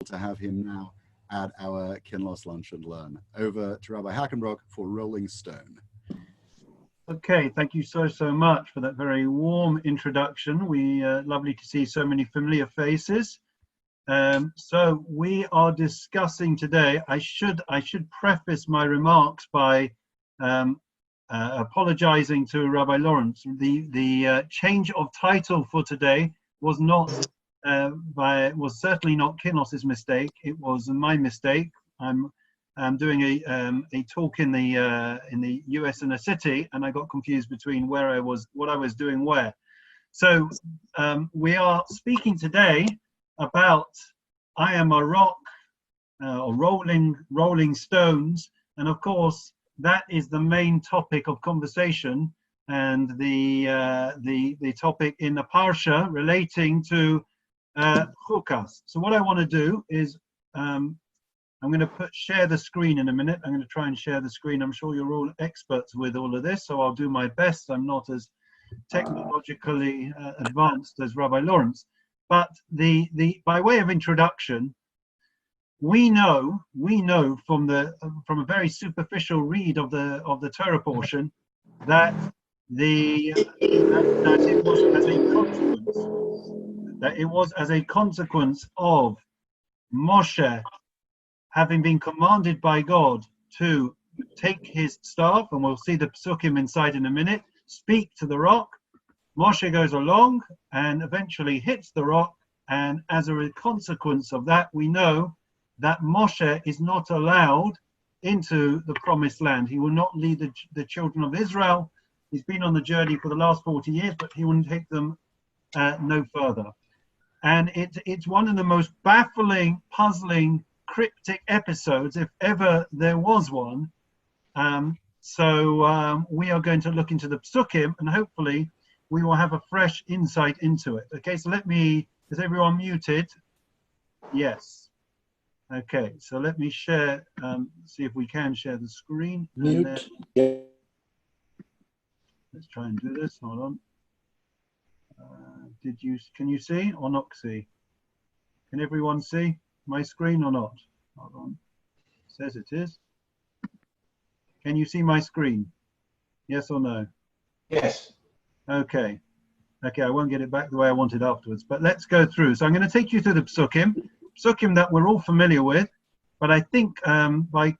to have him now at our Kinloss Lunch and Learn. Over to Rabbi Hackenbroch for Rolling Stone. Okay, thank you so much for that very warm introduction. Lovely to see so many familiar faces. So we are discussing today. I should preface my remarks by apologizing to Rabbi Lawrence. The change of title for today was not was certainly not Kinloss's mistake. It was my mistake. I'm doing a talk in the US in a city, and I got confused between what I was doing where. So we are speaking today about I Am a Rock, or Rolling Stones, and of course that is the main topic of conversation and the topic in the parsha relating to chukas. So what I want to do is I'm going to share the screen in a minute. I'm going to try and share the screen. I'm sure you're all experts with all of this, so I'll do my best. I'm not as technologically advanced as Rabbi Lawrence, but by way of introduction, we know from a very superficial read of the Torah portion that it was as a consequence of Moshe having been commanded by God to take his staff, and we'll see the psukim inside in a minute, speak to the rock. Moshe goes along and eventually hits the rock, and as a consequence of that, we know that Moshe is not allowed into the promised land. He will not lead the children of Israel. He's been on the journey for the last 40 years, but he wouldn't take them no further. And it's one of the most baffling, puzzling, cryptic episodes, if ever there was one. So we are going to look into the psukim, and hopefully we will have a fresh insight into it. Okay, so is everyone muted? Yes. Okay, so let me share, see if we can share the screen. Mute. Let's try and do this, hold on. Can you see or not see? Can everyone see my screen or not? Hold on. It says it is. Can you see my screen? Yes or no? Yes. Okay, I won't get it back the way I wanted afterwards, but let's go through. So I'm going to take you through the psukim that we're all familiar with, but I think by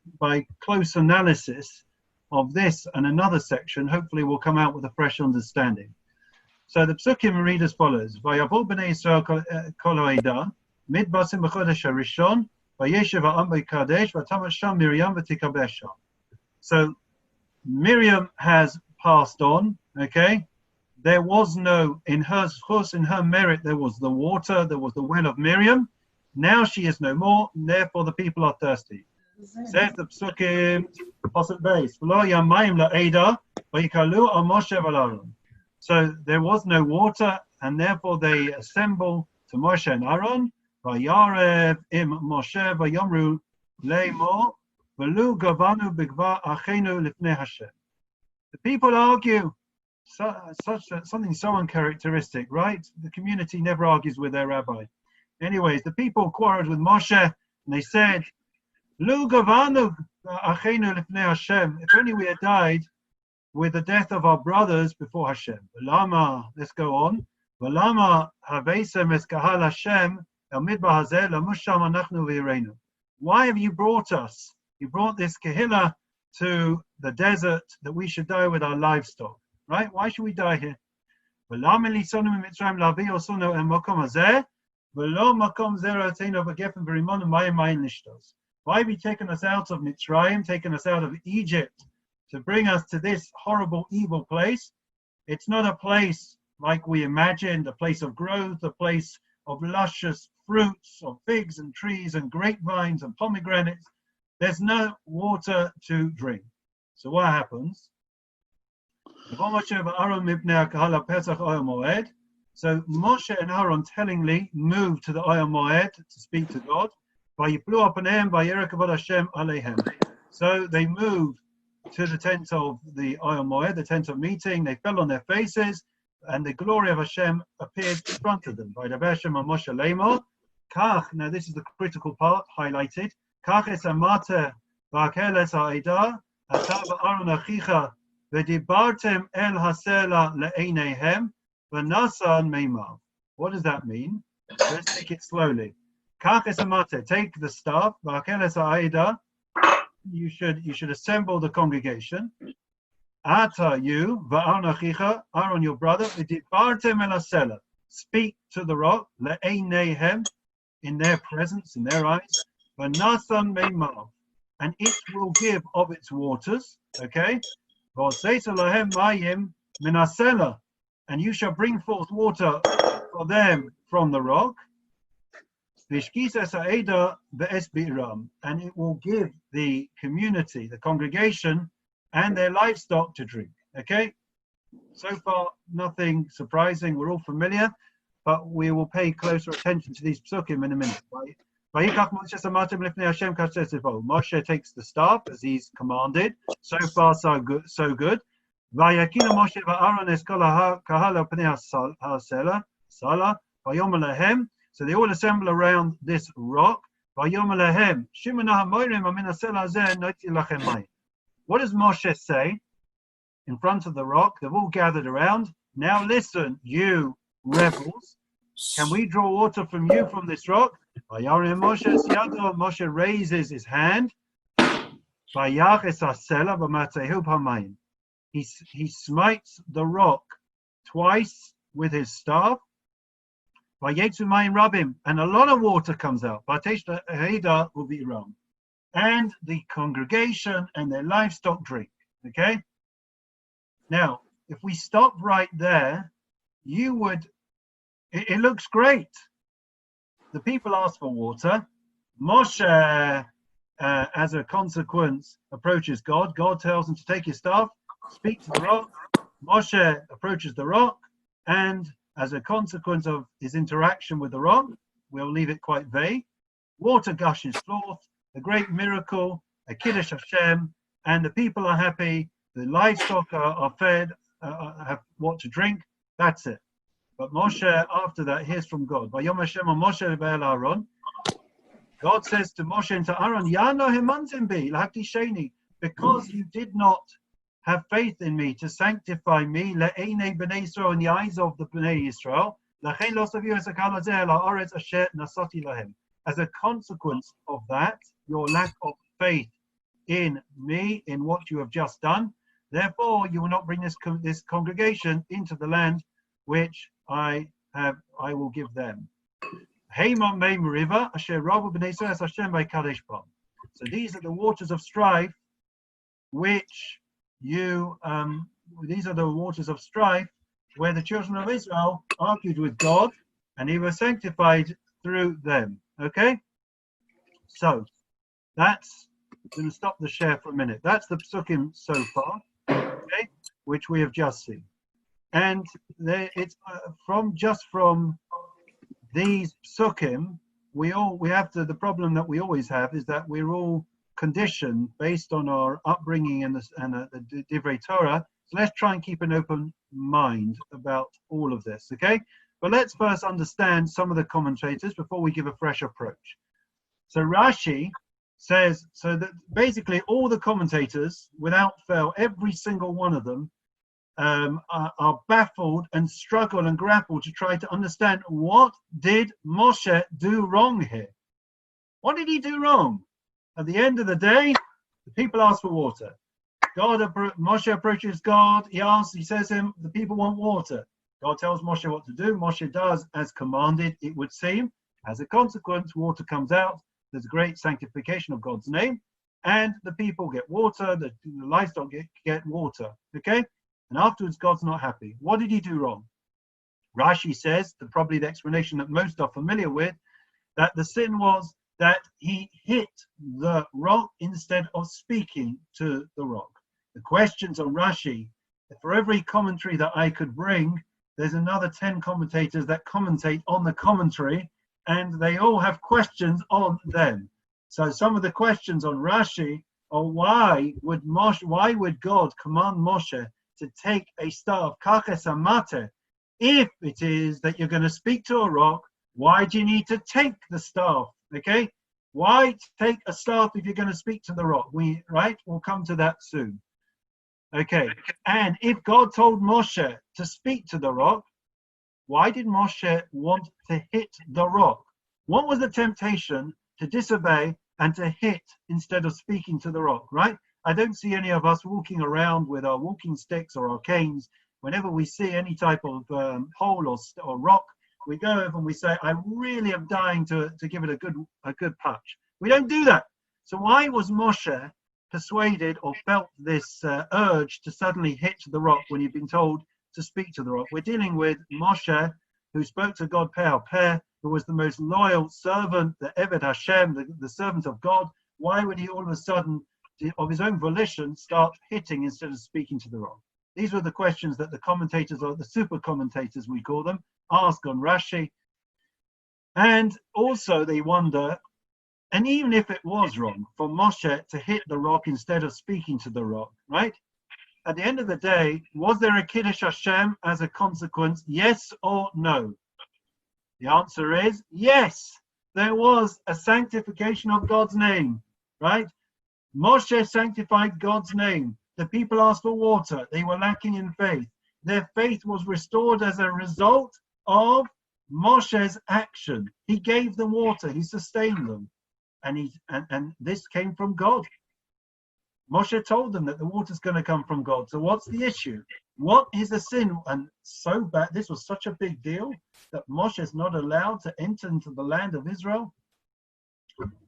close analysis of this and another section, hopefully we'll come out with a fresh understanding. So the psukim read as follows: Vayavol b'nei Yisrael kol ha'eda midbasim b'chodesh harishon vayeshev ha'am b'kadesh v'tamat sham Miriam v'tikabeh sham. So Miriam has passed on. Okay, there was no in her merit. There was the water. There was the well of Miriam. Now she is no more. Therefore, the people are thirsty. Says the psukim, pasuk beis, v'lo yamayim la'eda v'yikalu al Moshe v'Aaron. So there was no water, and therefore they assemble to Moshe and Aaron. Vayarev im Moshe vayomru le'mo v'lu gavanu b'gva achenu lifnei Hashem. The people argue, something so uncharacteristic, right? The community never argues with their rabbi. Anyways, the people quarreled with Moshe, and they said, "Lu gavanu achenu lifnei Hashem. If only we had died with the death of our brothers before Hashem." Lama, let's go on. Lama haveisem es kahal Hashem el midbar hazeh lamusham anachnu v'yireinu. Why have you brought us? You brought this kehillah to the desert that we should die with our livestock, right? Why should we die here? Lama lisonu mitzrayim lavi osunu el makom hazeh v'lo makom zera atenu v'gefen v'rimon mayim mayim nishtos. Why have you taken us out of Mitzrayim, taken us out of Egypt, to bring us to this horrible, evil place? It's not a place like we imagined, a place of growth, a place of luscious fruits, of figs and trees and grapevines and pomegranates. There's no water to drink. So what happens? So Moshe and Aaron tellingly moved to the Oyel Moed to speak to God. So they moved to the tent of the Oyel Moed, the tent of meeting. They fell on their faces, and the glory of Hashem appeared in front of them. Kach, now this is the critical part highlighted. Kach es amate v'akel es ha'eda, ata v'aron achicha, v'dibartem el hasela le'eineihem, v'nasan meimav. What does that mean? Let's take it slowly. Kach es amate, take the staff, v'akel es ha'eda. You should assemble the congregation. Ata, you, v'aron achicha, Aaron your brother, v'dibartem el hasela. Speak to the rock, le'eineihem, in their presence, in their eyes, v'nasan meimav, and it will give of its waters, okay? V'oseisa lahem mayim min hasela, and you shall bring forth water for them from the rock. V'shkisas ha'eda v'es bi'ram, and it will give the community, the congregation, and their livestock to drink, okay? So far, nothing surprising. We're all familiar, but we will pay closer attention to these psukim in a minute. Moshe takes the staff as he's commanded. So far, so good. So good. So they all assemble around this rock. What does Moshe say? In front of the rock, they've all gathered around. Now listen, you rebels, can we draw water from you from this rock? Moshe raises his hand. He smites the rock twice with his staff. And a lot of water comes out. And the congregation and their livestock drink. Okay? Now, if we stop right there, it looks great. The people ask for water. Moshe, as a consequence, approaches God. God tells him to take his staff, speak to the rock. Moshe approaches the rock, and as a consequence of his interaction with the rock, we'll leave it quite vague, water gushes forth, a great miracle, a Kiddush Hashem, and the people are happy, the livestock are fed, have what to drink, that's it. But Moshe, after that, hears from God. God says to Moshe and to Aaron, because you did not have faith in me to sanctify me, in the eyes of the Bnei Israel, as a consequence of that, your lack of faith in me, in what you have just done, therefore you will not bring this congregation into the land which I will give them. So these are the waters of strife which these are the waters of strife where the children of Israel argued with God and he was sanctified through them. Okay? So that's going to stop the share for a minute. That's the psukim so far, okay, which we have just seen. And it's from these psukim, we have the problem that we always have is that we're all conditioned based on our upbringing and the Divrei Torah. So let's try and keep an open mind about all of this, okay? But let's first understand some of the commentators before we give a fresh approach. So Rashi says, so that basically all the commentators, without fail, every single one of them, are baffled and struggle and grapple to try to understand what did Moshe do wrong here? What did he do wrong? At the end of the day, the people ask for water. Moshe approaches God. He says to him, the people want water. God tells Moshe what to do. Moshe does as commanded, it would seem. As a consequence, water comes out. There's a great sanctification of God's name. And the people get water. The livestock get water. Okay? And afterwards, God's not happy. What did he do wrong? Rashi says, probably the explanation that most are familiar with, that the sin was that he hit the rock instead of speaking to the rock. The questions on Rashi, for every commentary that I could bring, there's another 10 commentators that commentate on the commentary, and they all have questions on them. So some of the questions on Rashi are why would God command Moshe to take a staff, kaches amate, if it is that you're going to speak to a rock, Why do you need to take the staff? Okay, why take a staff if you're going to speak to the rock? We'll come to that soon. Okay, and if God told Moshe to speak to the rock, why did Moshe want to hit the rock? What was the temptation to disobey and to hit instead of speaking to the rock, right? I don't see any of us walking around with our walking sticks or our canes. Whenever we see any type of hole or rock, we go over and we say, I really am dying to give it a good punch. We don't do that. So why was Moshe persuaded or felt this urge to suddenly hit the rock when he'd been told to speak to the rock? We're dealing with Moshe, who spoke to God pair, who was the most loyal servant, the Eved Hashem, the servant of God. Why would he all of a sudden, of his own volition, start hitting instead of speaking to the rock? These were the questions that the commentators, or the super commentators we call them, ask on Rashi. And also they wonder, and even if it was wrong for Moshe to hit the rock instead of speaking to the rock, right? At the end of the day, was there a Kiddush Hashem as a consequence? Yes or no? The answer is yes. There was a sanctification of God's name, right? Moshe sanctified God's name. The people asked for water. They were lacking in faith. Their faith was restored as a result of Moshe's action. He gave them water. He sustained them. And this came from God. Moshe told them that the water's going to come from God. So what's the issue? What is the sin? And so bad, this was such a big deal that Moshe is not allowed to enter into the land of Israel?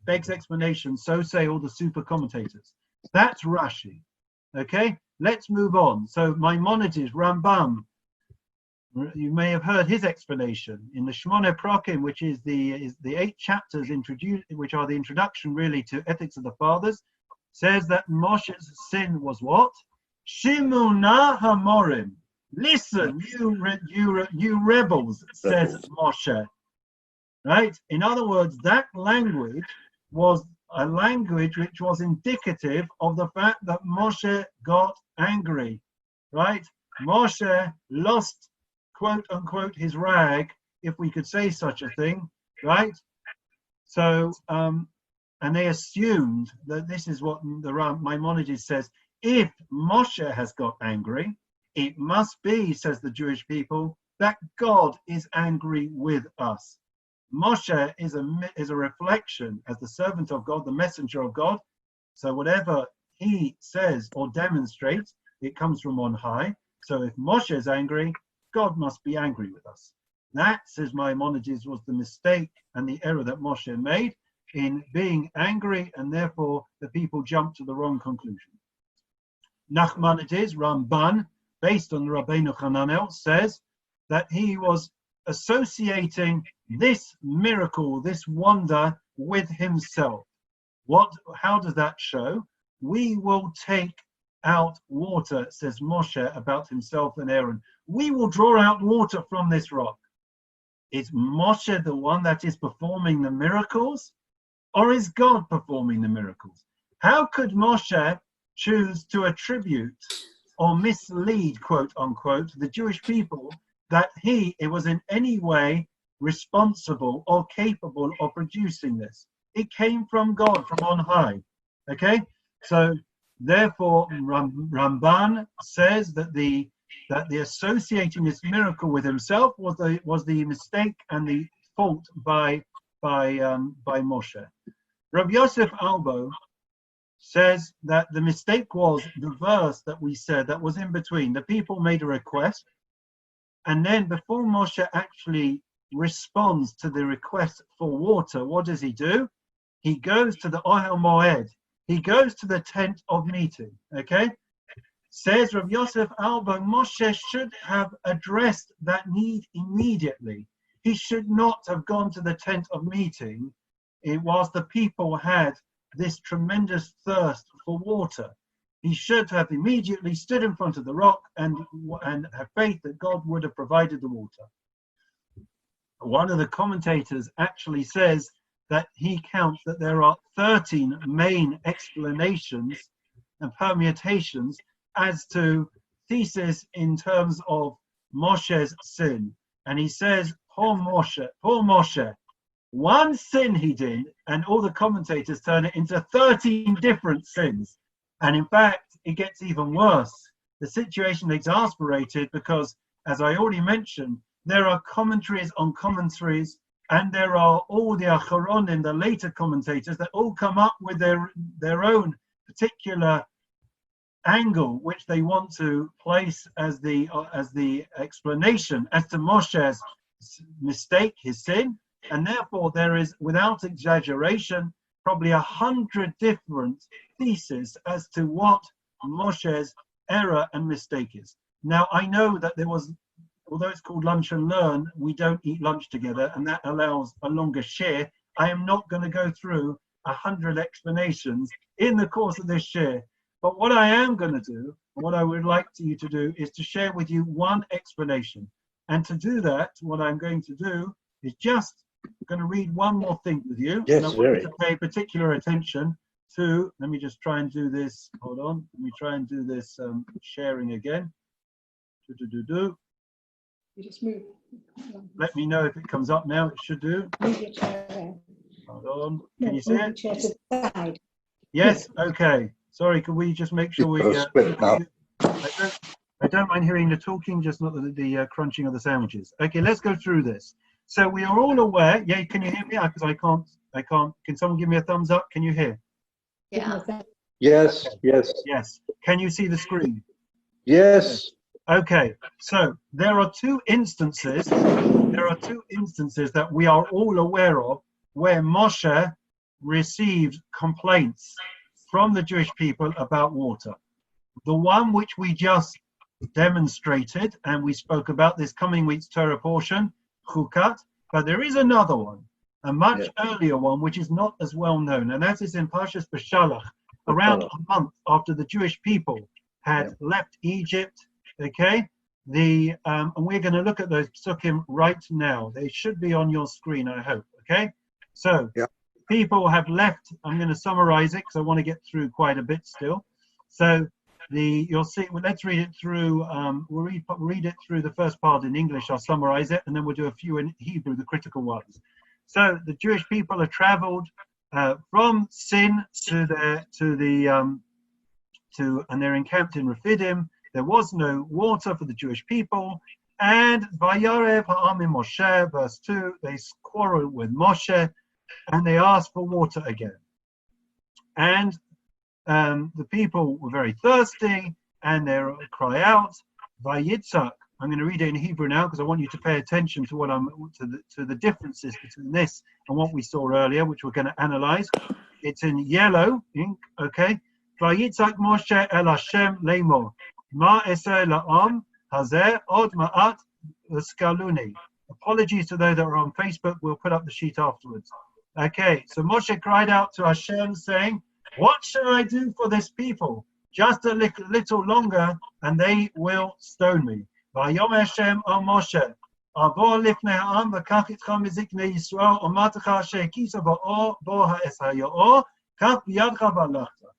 Begs explanation. So say all the super commentators. That's Rashi. Okay, let's move on. So Maimonides, Rambam, you may have heard his explanation in the Shmone Prakim, which is the 8 chapters which are the introduction really to Ethics of the Fathers, says that Moshe's sin was what? Shimuna Hamorim. Listen, you rebels, says Moshe. Right? In other words, that language was a language which was indicative of the fact that Moshe got angry. Right? Moshe lost, quote unquote, his rag, if we could say such a thing. Right? So, and they assumed that this is what the Maimonides says. If Moshe has got angry, it must be, says the Jewish people, that God is angry with us. Moshe is a reflection as the servant of God, the messenger of God. So whatever he says or demonstrates, it comes from on high. So if Moshe is angry, God must be angry with us. That, says Maimonides, was the mistake and the error that Moshe made in being angry, and therefore the people jumped to the wrong conclusion. Nachmanides, Ramban, based on the Rabbeinu Hananel, says that he was associating this miracle, this wonder, with himself. How does that show? We will take out water, says Moshe about himself and Aaron. We will draw out water from this rock. Is Moshe the one that is performing the miracles? Or is God performing the miracles? How could Moshe choose to attribute or mislead, quote unquote, the Jewish people that it was in any way responsible or capable of producing this? It came from God, from on high. Okay? So therefore, Ramban says that the associating this miracle with himself was the mistake and the fault by Moshe. Rabbi Yosef Albo says that the mistake was the verse that we said that was in between. The people made a request, and then before Moshe actually responds to the request for water, what does he do? He goes to the Ohel Moed. He goes to the tent of meeting. Okay? Says Rabbi Yosef Albo, Moshe should have addressed that need immediately. He should not have gone to the tent of meeting whilst the people had this tremendous thirst for water. He should have immediately stood in front of the rock and have faith that God would have provided the water. One of the commentators actually says that he counts that there are 13 main explanations and permutations as to thesis in terms of Moshe's sin. And he says Poor Moshe. One sin he did, and all the commentators turn it into 13 different sins. And in fact, it gets even worse. The situation exasperated because, as I already mentioned, there are commentaries on commentaries, and there are all the Acharonim, the later commentators, that all come up with their own particular angle, which they want to place as the explanation as to Moshe's mistake, his sin. And therefore, there is, without exaggeration, probably 100 different theses as to what Moshe's error and mistake is. Now, I know that there was, although it's called Lunch and Learn, we don't eat lunch together, and that allows a longer share. I am not going to go through 100 explanations in the course of this share. But what I am going to do, what I would like you to do, is to share with you one explanation. And to do that, what I'm going to do is just going to read one more thing with you. Yes, and I want you to pay particular attention to, let me just try and do this. Hold on. Let me try and do this sharing again. You just move. Let me know if it comes up now. It should do. Move your chair there. Hold on. Can you see Move your it? chair to the side. Yes. Okay. Sorry. Can we just make sure we? I don't mind hearing the talking, just not the crunching of the sandwiches. Okay. Let's go through this. So we are all aware. Yeah. Can you hear me? Because I can't. Can someone give me a thumbs up? Can you hear? Yeah. Yes, yes, Yes. Can you see the screen? yes. Okay, so there are two instances that we are all aware of where Moshe received complaints from the Jewish people about water. The one which we just demonstrated, and we spoke about this coming week's Torah portion, Chukat, but there is another one, a much earlier one, which is not as well known, and that is in Parshas Beshalach, around a month after the Jewish people had left Egypt. Okay, and we're going to look at those psukim right now. They should be on your screen, I hope. Okay, so people have left. I'm going to summarize it because I want to get through quite a bit still. So you'll see. Well, let's read it through. We'll read it through the first part in English. I'll summarize it, and then we'll do a few in Hebrew, the critical ones. So the Jewish people have traveled from Sin and they're encamped in Rephidim. There was no water for the Jewish people. And Vayarev ha'amim Moshe, verse 2, they quarreled with Moshe and they asked for water again. And the people were very thirsty and they cry out, Vayitzak. I'm going to read it in Hebrew now because I want you to pay attention to what to the differences between this and what we saw earlier, which we're going to analyze. It's in yellow ink, okay? Vayitzak Moshe el Hashem leimor. Ma eseh la'am hazeh od ma'at l'skaluni. Apologies to those that are on Facebook. We'll put up the sheet afterwards. Okay, so Moshe cried out to Hashem saying, what shall I do for this people? Just a little longer and they will stone me. Vayom Hashem o Moshe, Avo lifnei ha'am v'kach itcha miziknei Yisrael omatcha she'kisa ba'or bo ha'es ha'yo'or kach b'yadcha v'alachta.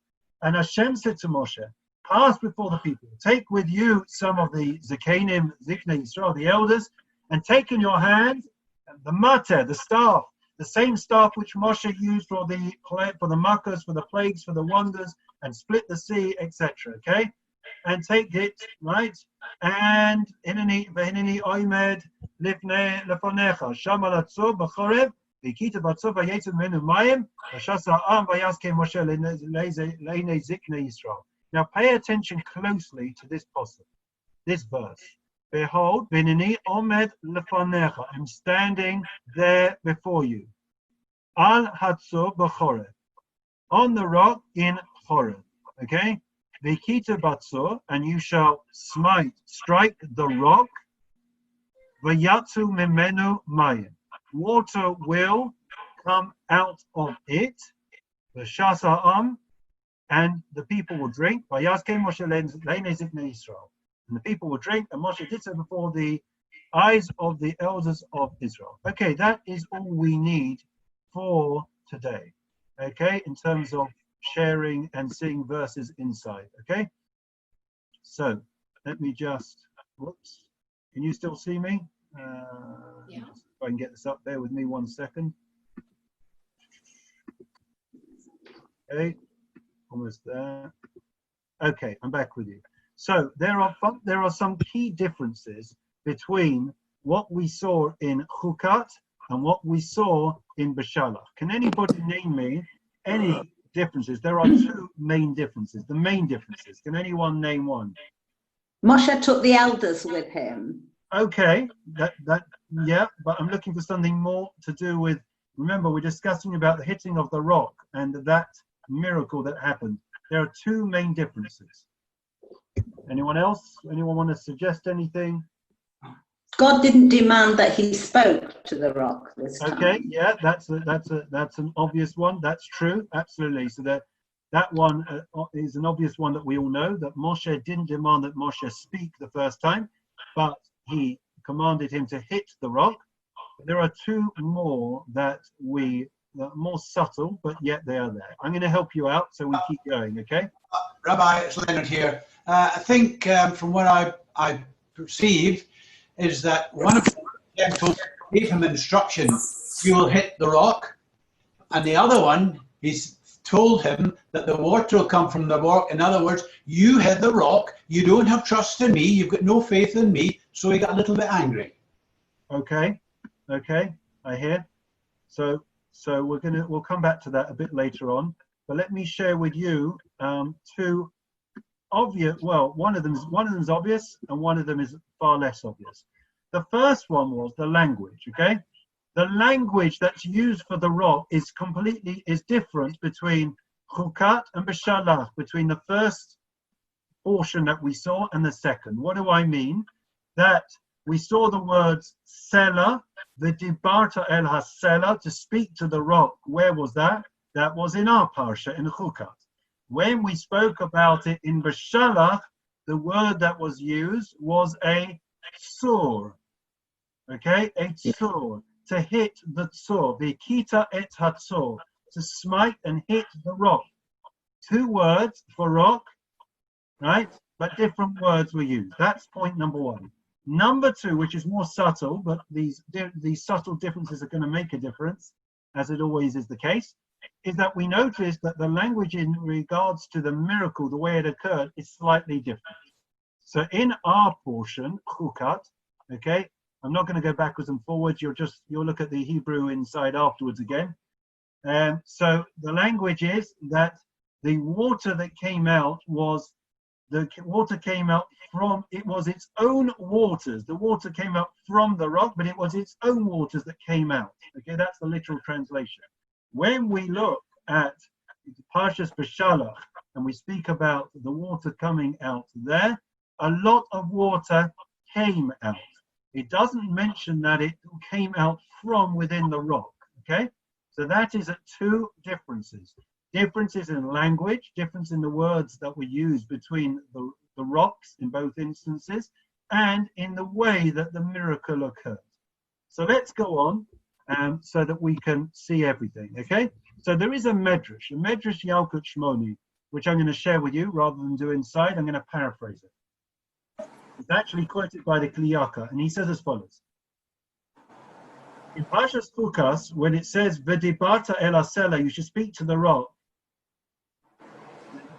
And Hashem said to Moshe, pass before the people, take with you some of the Zikanim, Ziknei Yisrael, the elders, and take in your hand the mater, the staff, the same staff which Moshe used for the makkos, for the plagues, for the wonders, and split the sea, etc. Okay, and take it, right? And hineni oimed lifnei lefonecha shamal atzur b'chorev v'kita b'atzur v'yetzim menu mayim v'shasa am v'yaskei Moshe le'nei Ziknei Yisrael. Now pay attention closely to this passage, this verse. Behold, Binini Omed Lefanecha, I'm standing there before you. Al Hatzor B'Chorev, on the rock in Chorev. Okay? V'kita Batzor, and you shall strike the rock. V'yatzu Mimenu Mayim, water will come out of it. V'shasa Am, and the people will drink. Vayaskei Moshe le'nei Ziknei Yisrael. And the people will drink, and Moshe did so before the eyes of the elders of Israel. Okay, that is all we need for today. Okay, in terms of sharing and seeing verses inside. Okay, so let me just, whoops, can you still see me? Yeah. If I can get this up, bear with me 1 second. Okay, almost there. Okay, I'm back with you. So there are some key differences between what we saw in Chukat and what we saw in Beshalach. Can anybody name me any differences? There are two main differences. The main differences. Can anyone name one? Moshe took the elders with him. Okay, yeah, but I'm looking for something more to do with, remember, we're discussing about the hitting of the rock and that miracle that happened. There are two main differences. Anyone else? Anyone want to suggest anything? God didn't demand that he spoke to the rock this time. Okay, yeah, that's an obvious one. That's true, absolutely. So that one is an obvious one that we all know, that Moshe didn't demand that Moshe speak the first time, but he commanded him to hit the rock. There are two more that are more subtle, but yet they are there. I'm going to help you out, so we keep going, okay? Rabbi, it's Leonard here. I think from what I perceive is that one of the gentlemen gave him instruction, you will hit the rock, and the other one, he's told him that the water will come from the rock. In other words, you hit the rock, you don't have trust in me, you've got no faith in me, so he got a little bit angry. Okay, I hear. So we'll come back to that a bit later on, but let me share with you two obvious, well, one of them is obvious and one of them is far less obvious. The first one was the language, okay? The language that's used for the rock is different between Chukat and Beshalach, between the first portion that we saw and the second. What do I mean? That we saw the words Sela, the Dibarta El HaSela, to speak to the rock. Where was that? That was in our parsha, in Chukat. When we spoke about it in Beshalach, the word that was used was a tzur. Okay, a tzur. To hit the tzur. V'kita et hatzur. To smite and hit the rock. Two words for rock, right? But different words were used. That's point number one. Number two, which is more subtle, but these subtle differences are going to make a difference, as it always is the case, is that we notice that the language in regards to the miracle, the way it occurred, is slightly different. So in our portion, Chukat, okay, I'm not going to go backwards and forwards. You'll look at the Hebrew inside afterwards again. So the language is that the water that came out was it was its own waters. The water came out from the rock, but it was its own waters that came out. Okay, that's the literal translation. When we look at Parshas Beshalach and we speak about the water coming out there, a lot of water came out. It doesn't mention that it came out from within the rock, okay? So that is two differences. Differences in language, difference in the words that were used between the rocks in both instances, and in the way that the miracle occurred. So let's go on so that we can see everything, okay? So there is a Medrash Yalkut Shmoni, which I'm going to share with you rather than do inside. I'm going to paraphrase it. It's actually quoted by the Kliyaka, and he says as follows. In Parshas Chukas, when it says, V'dibarta el hasela, you should speak to the rock,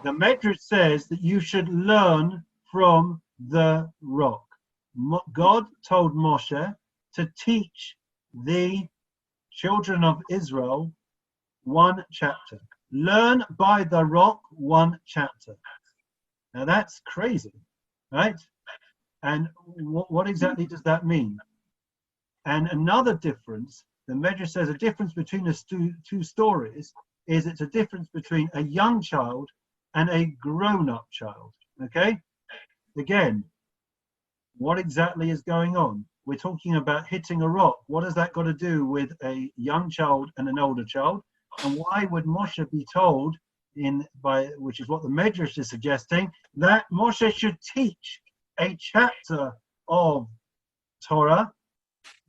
the Medrash says that you should learn from the rock. God told Moshe to teach the children of Israel one chapter. Learn by the rock one chapter. Now that's crazy, right? And what exactly does that mean? And another difference, the Medrash says a difference between the two stories is it's a difference between a young child and a grown-up child, okay? Again, what exactly is going on? We're talking about hitting a rock. What has that got to do with a young child and an older child? And why would Moshe be told, which is what the Medrash is suggesting, that Moshe should teach a chapter of Torah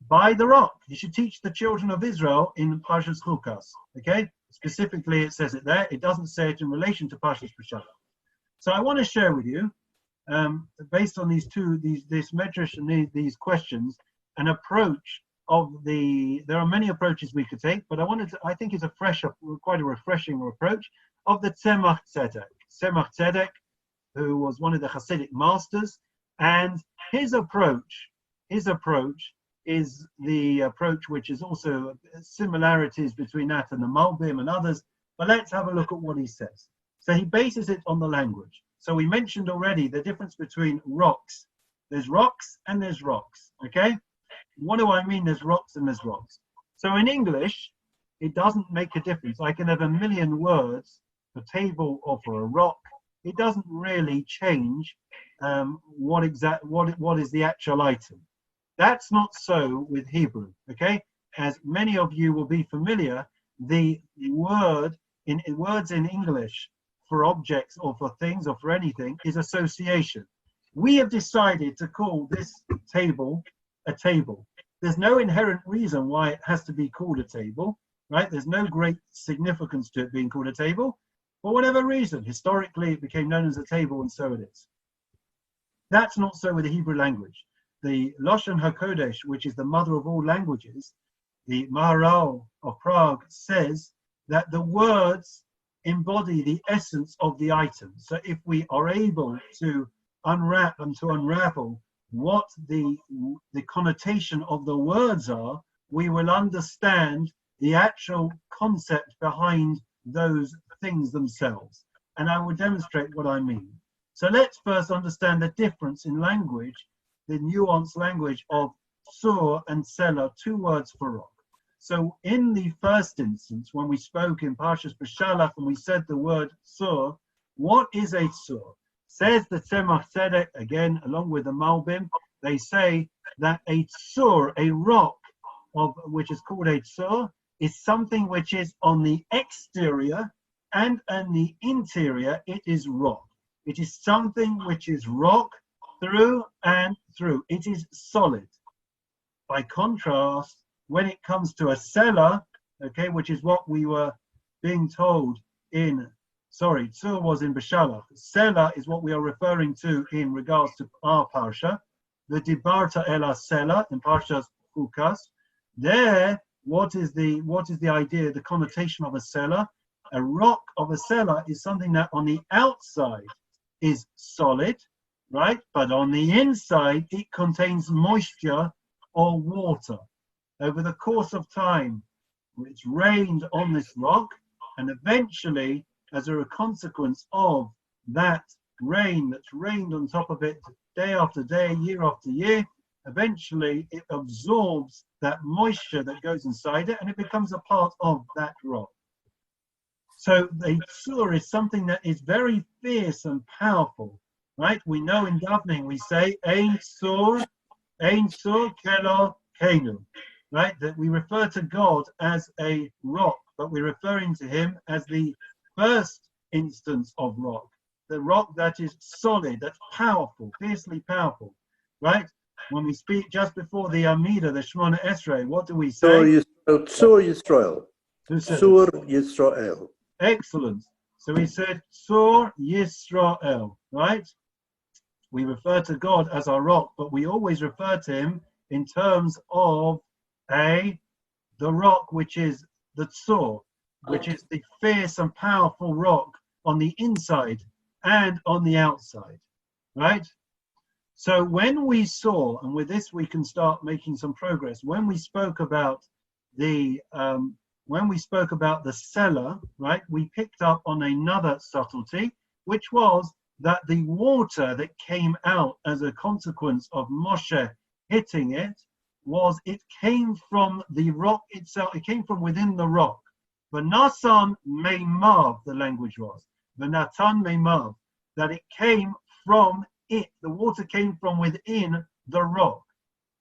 by the rock? He should teach the children of Israel in Parshas Chukas, okay? Specifically, it says it there. It doesn't say it in relation to Parshas Beshalach. So I want to share with you, based on this Medrash and these questions, an approach there are many approaches we could take, but I think it's quite a refreshing approach of the Tzemach Tzedek. Tzemach Tzedek, who was one of the Hasidic masters, and his approach is the approach which is also similarities between that and the Malbim and others. But let's have a look at what he says. So he bases it on the language. So we mentioned already the difference between rocks. There's rocks and there's rocks, okay? What do I mean there's rocks and there's rocks? So in English, it doesn't make a difference. I can have a million words for table or for a rock. It doesn't really change what is the actual item. That's not so with Hebrew, okay? As many of you will be familiar, the words in English for objects or for things or for anything is association. We have decided to call this table a table. There's no inherent reason why it has to be called a table, right? There's no great significance to it being called a table. For whatever reason, historically, it became known as a table, and so it is. That's not so with the Hebrew language. The Lashon HaKodesh, which is the mother of all languages, the Maharal of Prague says that the words embody the essence of the item. So if we are able to unwrap and to unravel what the connotation of the words are, we will understand the actual concept behind those things themselves. And I will demonstrate what I mean. So let's first understand the difference in language, the nuanced language of Sur and Selah, two words for rock. So in the first instance, when we spoke in Parshas B'Shalach and we said the word Sur, what is a Sur? Says the Tzemach Tzedek, again, along with the Malbim, they say that a Sur, a rock, which is called a Sur, is something which is on the exterior and on the interior, it is rock. It is something which is rock through and through. It is solid. By contrast, when it comes to a Selah, okay, which is what we were being told Tzur was in B'Shalach. Selah is what we are referring to in regards to our Parsha. The Dibarta Ela Selah in Parshas Chukas. There, what is the idea, the connotation of a Selah? A rock of a Selah is something that on the outside is solid, right? But on the inside, it contains moisture or water. Over the course of time, it's rained on this rock, and eventually, as a consequence of that rain that's rained on top of it day after day, year after year, eventually it absorbs that moisture that goes inside it and it becomes a part of that rock. So the Tzur is something that is very fierce and powerful, right? We know in davening we say, Ein Tzur Kelo Kenu, right? That we refer to God as a rock, but we're referring to him as the first instance of rock, the rock that is solid, that's powerful, fiercely powerful, right? When we speak just before the Amida, the Shemona Esrei, what do we say? Tzur Yisrael. Tzur Yisrael. Excellent. So we said Tzur Yisrael, right? We refer to God as our rock, but we always refer to him in terms of the rock, which is the Tzur, which is the fierce and powerful rock on the inside and on the outside, right? So when we saw, and with this we can start making some progress, when we spoke about the Selah, right, we picked up on another subtlety, which was that the water that came out as a consequence of Moshe hitting it came from the rock itself, it came from within the rock. V'nasan meimav, the language was. V'natan meimav, that it came from it. The water came from within the rock,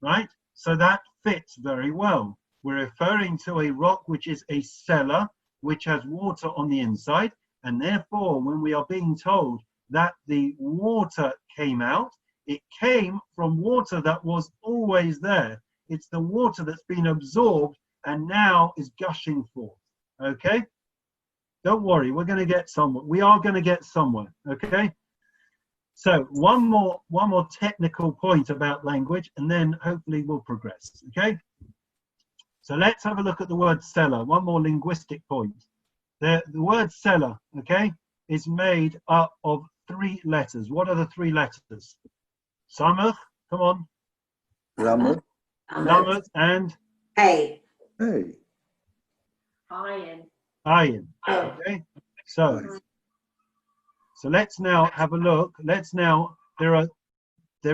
right? So that fits very well. We're referring to a rock which is a Selah, which has water on the inside, and therefore when we are being told that the water came out, it came from water that was always there. It's the water that's been absorbed and now is gushing forth. Okay? Don't worry, we're going to get somewhere. We are going to get somewhere. Okay? So one more technical point about language, and then hopefully we'll progress. Okay? So let's have a look at the word seller. One more linguistic point. The word seller, okay, is made up of 3 letters. What are the 3 letters? Samach, come on. Lamed. Lamed and Hey. Hey. Iron. ayin. Okay, so let's now have a look. There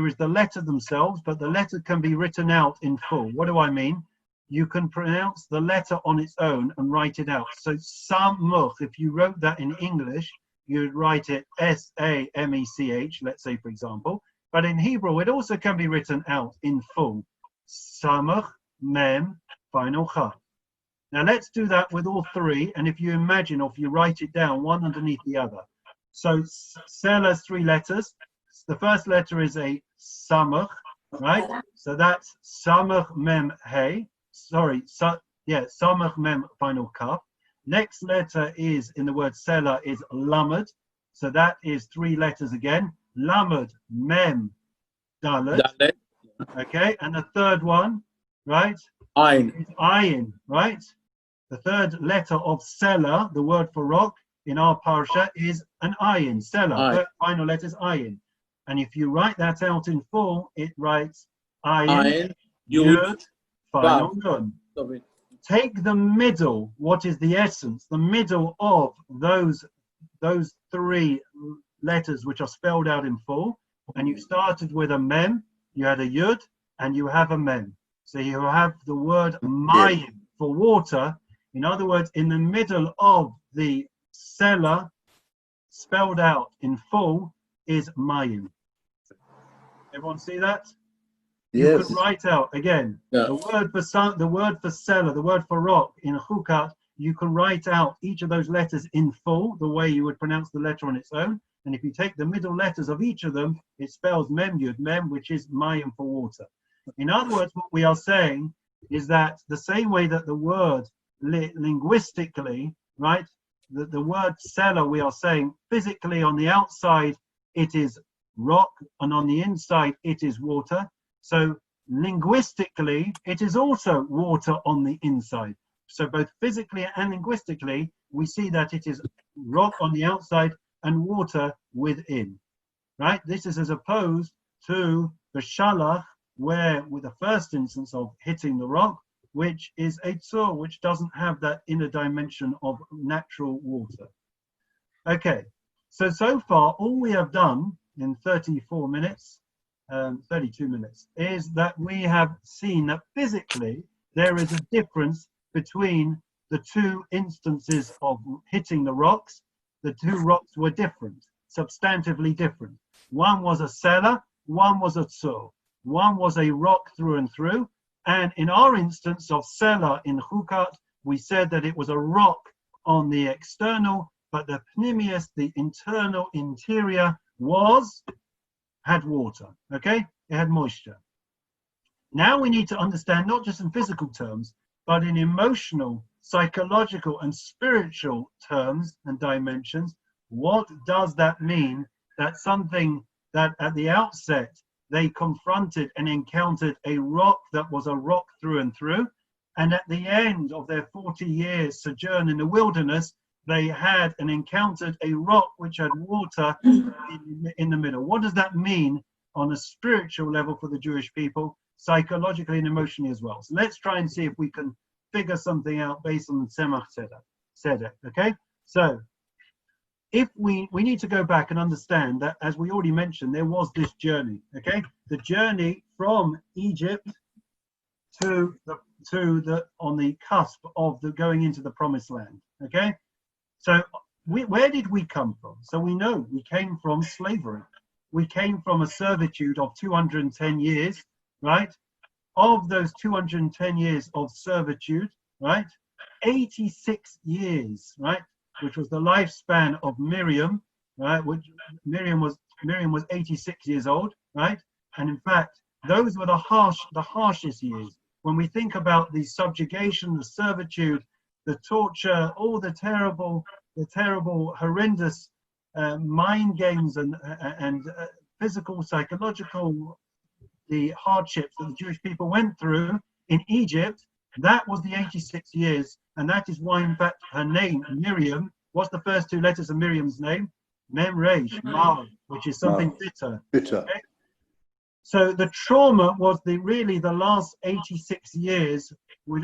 is the letter themselves, but the letter can be written out in full. What do I mean? You can pronounce the letter on its own and write it out. So Samach, if you wrote that in English, you'd write it S-A-M-E-C-H, let's say, for example. But in Hebrew, it also can be written out in full. Samach, Mem, final Chaf. Now let's do that with all 3. And if you imagine, or if you write it down one underneath the other. So Sel has 3 letters. The first letter is a Samach, right? So that's Samach Mem Hey. Sorry, Samach Mem final Kaf. Next letter is in the word Selah is Lamed. So that is 3 letters again. Lamed Mem Dalet. Okay, and the third one, right? Ein. Is Ayin, right? The third letter of Selah, the word for rock in our parsha, is an Ayin. Selah, the final letter is Ayin. And if you write that out in full, it writes Ayin, Yud, final Nun. Take the middle, what is the essence, the middle of those 3 letters which are spelled out in full, and you started with a mem, you had a yud, and you have a mem. So you have the word mayim for water. In other words, in the middle of the selah, spelled out in full, is mayim. Everyone see that? You Yes. could write out again the word for selah, the word for rock in chukat. You can write out each of those letters in full, the way you would pronounce the letter on its own. And if you take the middle letters of each of them, it spells mem yud mem, which is mayim for water. In other words, what we are saying is that the same way that the word linguistically, right, the word selah, we are saying physically on the outside it is rock, and on the inside it is water. So linguistically, it is also water on the inside. So both physically and linguistically, we see that it is rock on the outside and water within, right? This is as opposed to the shalach, where with the first instance of hitting the rock, which is a tzur, which doesn't have that inner dimension of natural water. Okay, so far, all we have done in 32 minutes, is that we have seen that physically there is a difference between the 2 instances of hitting the rocks. The 2 rocks were different, substantively different. One was a selah, one was a tzur. One was a rock through and through. And in our instance of selah in chukat, we said that it was a rock on the external, but the pnimius, the internal interior, had water, okay? It had moisture. Now we need to understand, not just in physical terms, but in emotional, psychological, and spiritual terms and dimensions, what does that mean that something that at the outset they confronted and encountered a rock that was a rock through and through, and at the end of their 40 years sojourn in the wilderness, they had and encountered a rock which had water in the middle. What does that mean on a spiritual level for the Jewish people, psychologically and emotionally as well? So let's try and see if we can figure something out based on the Tzemach Tzedek, okay? So if we need to go back and understand that, as we already mentioned, there was this journey, okay? The journey from Egypt to the on the cusp of the going into the promised land, okay? So where did we come from? So we know we came from slavery. We came from a servitude of 210 years, right? Of those 210 years of servitude, right? 86 years, right? Which was the lifespan of Miriam, right? Which Miriam was 86 years old, right? And in fact, those were the harshest years. When we think about the subjugation, the servitude, the torture, all the terrible, horrendous mind games and physical, psychological, the hardships that the Jewish people went through in Egypt, That was the 86 years, and that is why, in fact, her name, Miriam, what's the first two letters of Miriam's name? Mem Resh, Mar, which is something bitter. Bitter. Okay? So the trauma was really the last 86 years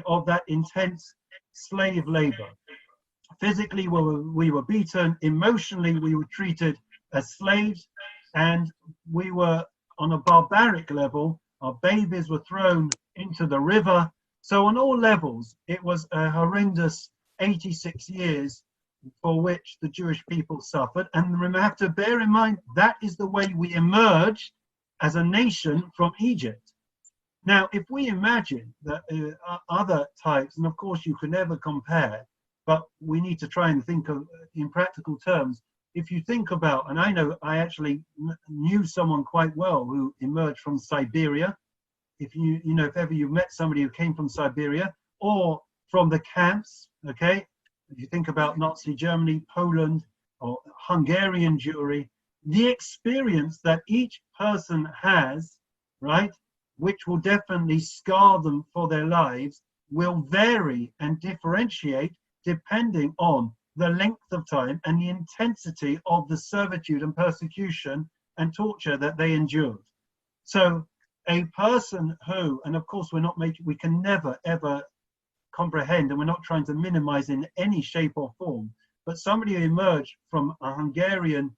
of that intense slave labor. Physically, we were beaten. Emotionally, we were treated as slaves, and we were on a barbaric level. Our babies were thrown into the river. So on all levels, it was a horrendous 86 years for which the Jewish people suffered. And we have to bear in mind, that is the way we emerged as a nation from Egypt. Now, if we imagine that other types, and of course you can never compare, but we need to try and think of in practical terms. If you think about, and I know I actually knew someone quite well who emerged from Siberia. If if ever you've met somebody who came from Siberia or from the camps, okay? If you think about Nazi Germany, Poland, or Hungarian Jewry, the experience that each person has, right, which will definitely scar them for their lives, will vary and differentiate depending on the length of time and the intensity of the servitude and persecution and torture that they endured. So a person who, and of course we can never ever comprehend, and we're not trying to minimize in any shape or form, but somebody who emerged from a Hungarian,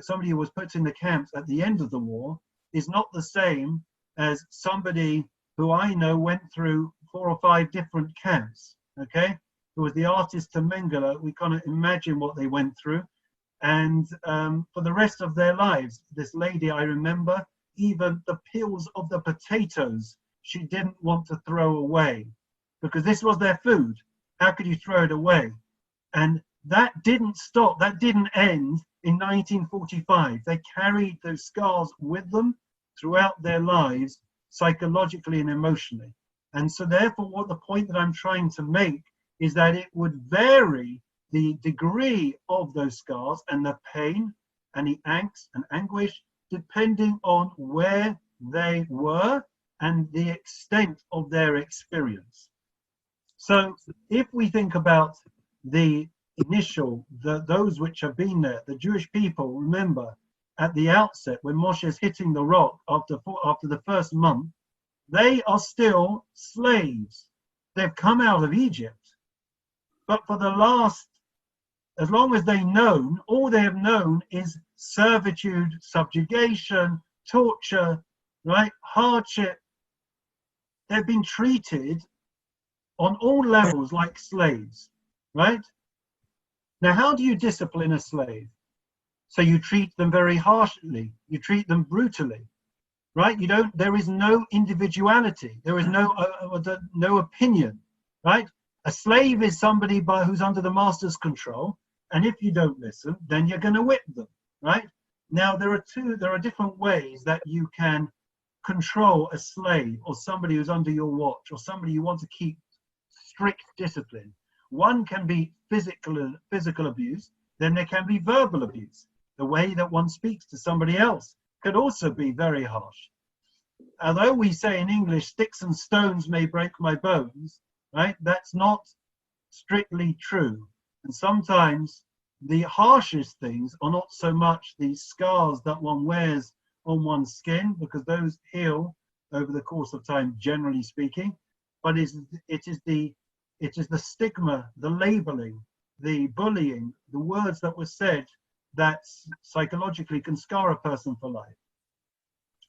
somebody who was put in the camps at the end of the war is not the same as somebody who I know went through 4 or 5 different camps, okay? Who was the artist to Mengele. We can't imagine what they went through. And for the rest of their lives, this lady, I remember, even the peels of the potatoes, she didn't want to throw away because this was their food. How could you throw it away? And that didn't stop, that didn't end in 1945. They carried those scars with them throughout their lives, psychologically and emotionally. And so therefore, what the point that I'm trying to make is that it would vary the degree of those scars and the pain and the angst and anguish depending on where they were and the extent of their experience. So if we think about the initial, those which have been there, the Jewish people, remember at the outset when Moshe is hitting the rock after the first month, they are still slaves. They've come out of Egypt. But for the last, as long as they've known, all they have known is servitude, subjugation, torture, right? Hardship. They've been treated on all levels like slaves, right? Now, how do you discipline a slave? So you treat them very harshly. You treat them brutally, right? There is no individuality. There is no opinion, right? A slave is somebody who's under the master's control, and if you don't listen, then you're going to whip them, right? Now, there are different ways that you can control a slave or somebody who's under your watch or somebody you want to keep strict discipline. One can be physical abuse, then there can be verbal abuse. The way that one speaks to somebody else could also be very harsh. Although we say in English, sticks and stones may break my bones, right? That's not strictly true. And sometimes the harshest things are not so much the scars that one wears on one's skin, because those heal over the course of time, generally speaking, but it is the stigma, the labeling, the bullying, the words that were said that psychologically can scar a person for life.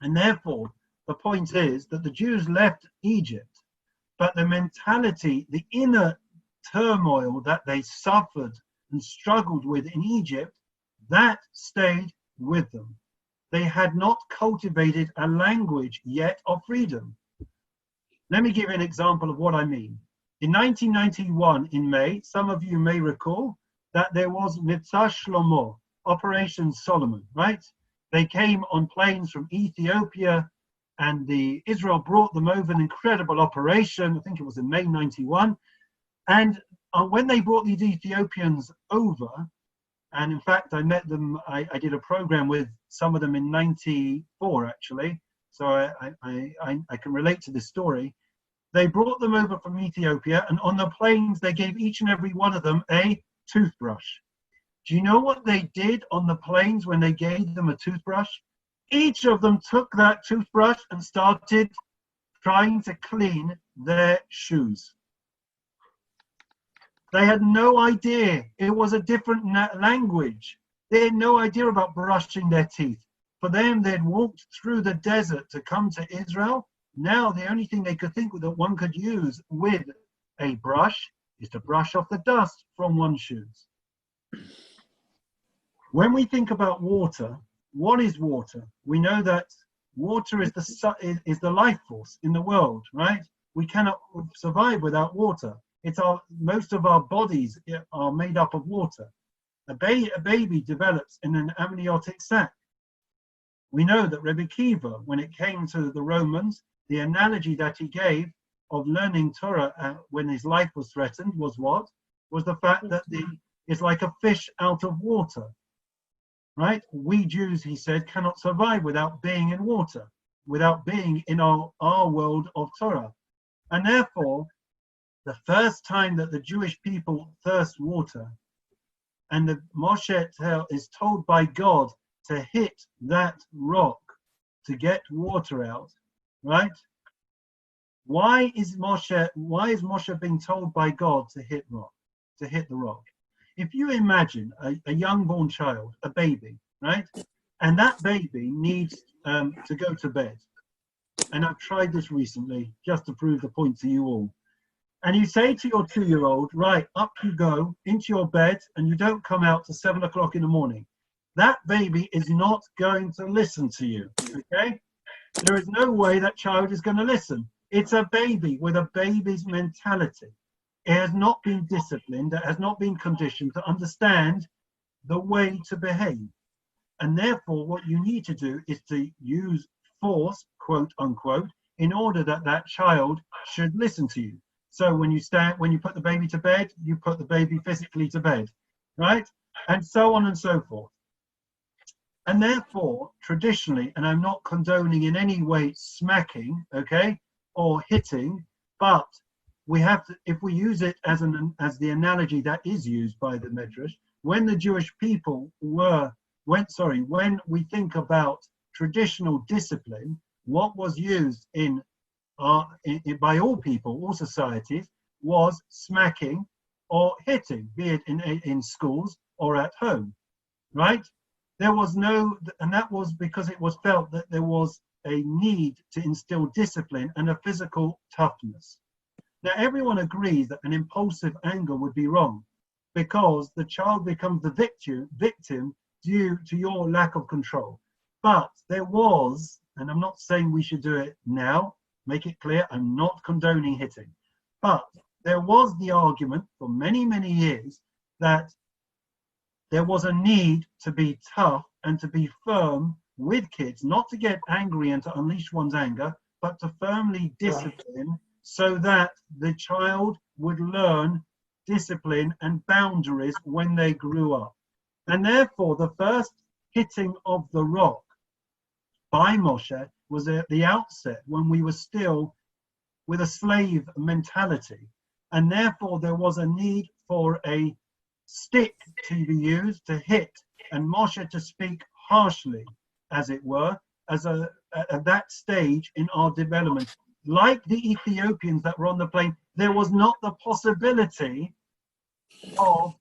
And therefore, the point is that the Jews left Egypt, but the mentality, the inner turmoil that they suffered and struggled with in Egypt, that stayed with them. They had not cultivated a language yet of freedom. Let me give you an example of what I mean. In 1991, in May, some of you may recall that there was Mitzvah Shlomo, Operation Solomon, right? They came on planes from Ethiopia, and Israel brought them over an incredible operation. I think it was in May 91. And when they brought these Ethiopians over, and in fact, I met them, I did a program with some of them in 94, actually. So I can relate to this story. They brought them over from Ethiopia, and on the plains, they gave each and every one of them a toothbrush. Do you know what they did on the plains when they gave them a toothbrush? Each of them took that toothbrush and started trying to clean their shoes. They had no idea. It was a different language. They had no idea about brushing their teeth. For them, they'd walked through the desert to come to Israel. Now, the only thing they could think that one could use with a brush is to brush off the dust from one's shoes. When we think about water, what is water? We know that water is the life force in the world, right? We cannot survive without water. Most of our bodies are made up of water. A baby develops in an amniotic sac. We know that Rabbi Kiva, when it came to the Romans, the analogy that he gave of learning Torah when his life was threatened was what? Was the fact that it's like a fish out of water, right? We Jews, he said, cannot survive without being in water, without being in our world of Torah. And therefore, the first time that the Jewish people thirst water, and the Moshe is told by God to hit that rock to get water out, right? Why is Moshe being told by God to hit the rock? If you imagine a young born child, a baby, right? And that baby needs to go to bed. And I've tried this recently just to prove the point to you all. And you say to your 2-year-old, right, up you go into your bed, and you don't come out till 7 o'clock in the morning. That baby is not going to listen to you, okay? There is no way that child is going to listen. It's a baby with a baby's mentality. It has not been disciplined, it has not been conditioned to understand the way to behave. And therefore, what you need to do is to use force, quote unquote, in order that that child should listen to you. So when you put the baby to bed, you put the baby physically to bed, right? And so on and so forth. And therefore, traditionally, and I'm not condoning in any way smacking, okay, or hitting, but we have to, if we use it as the analogy that is used by the Midrash, when the Jewish people when we think about traditional discipline, what was used by all people, all societies, was smacking or hitting, be it in schools or at home, right? There was and that was because it was felt that there was a need to instill discipline and a physical toughness. Now, everyone agrees that an impulsive anger would be wrong because the child becomes the victim due to your lack of control. But there was, and I'm not saying we should do it now, make it clear, I'm not condoning hitting, but there was the argument for many, many years that there was a need to be tough and to be firm with kids, not to get angry and to unleash one's anger, but to firmly discipline so that the child would learn discipline and boundaries when they grew up. And therefore, the first hitting of the rock by Moshe was at the outset when we were still with a slave mentality. And therefore, there was a need for a stick to be used to hit and Moshe to speak harshly, as it were, at that stage in our development. Like the Ethiopians that were on the plain, there was not the possibility of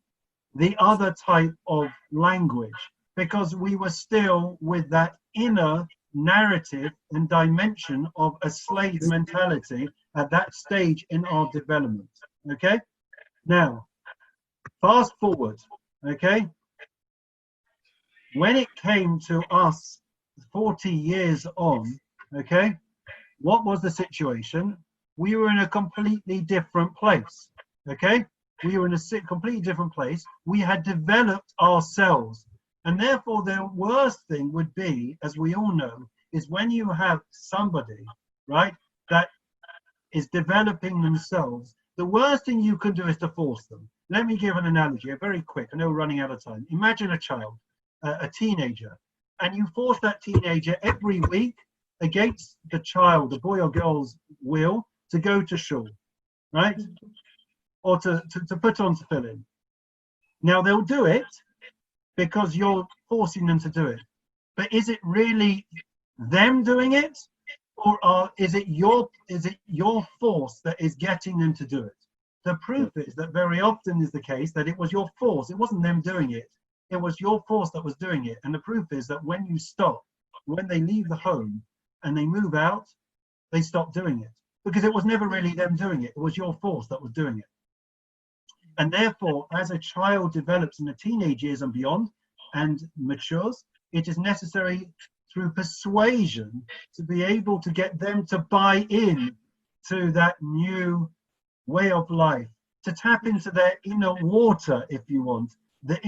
the other type of language because we were still with that inner narrative and dimension of a slave mentality at that stage in our development. Okay? Now, fast forward, okay? When it came to us 40 years on, okay, what was the situation? We were in a completely different place, okay? We were in a completely different place. We had developed ourselves. And therefore, the worst thing would be, as we all know, is when you have somebody, right, that is developing themselves, the worst thing you can do is to force them. Let me give an analogy, a very quick, I know we're running out of time. Imagine a child, a teenager, and you force that teenager every week against the child, the boy or girl's will, to go to shul, right? Or to put on tefillin. Now they'll do it because you're forcing them to do it. But is it really them doing it, or is it your force that is getting them to do it? The proof is that very often is the case that it was your force. It wasn't them doing it. It was your force that was doing it. And the proof is that when you stop, when they leave the home and they move out, they stop doing it. Because it was never really them doing it. It was your force that was doing it. And therefore, as a child develops in the teenage years and beyond and matures, it is necessary through persuasion to be able to get them to buy in to that new way of life, to tap into their inner water, if you want, the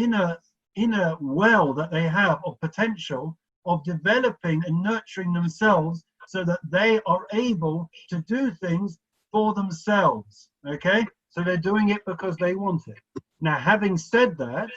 inner well that they have of potential of developing and nurturing themselves so that they are able to do things for themselves. Okay, so they're doing it because they want it. Now, having said that,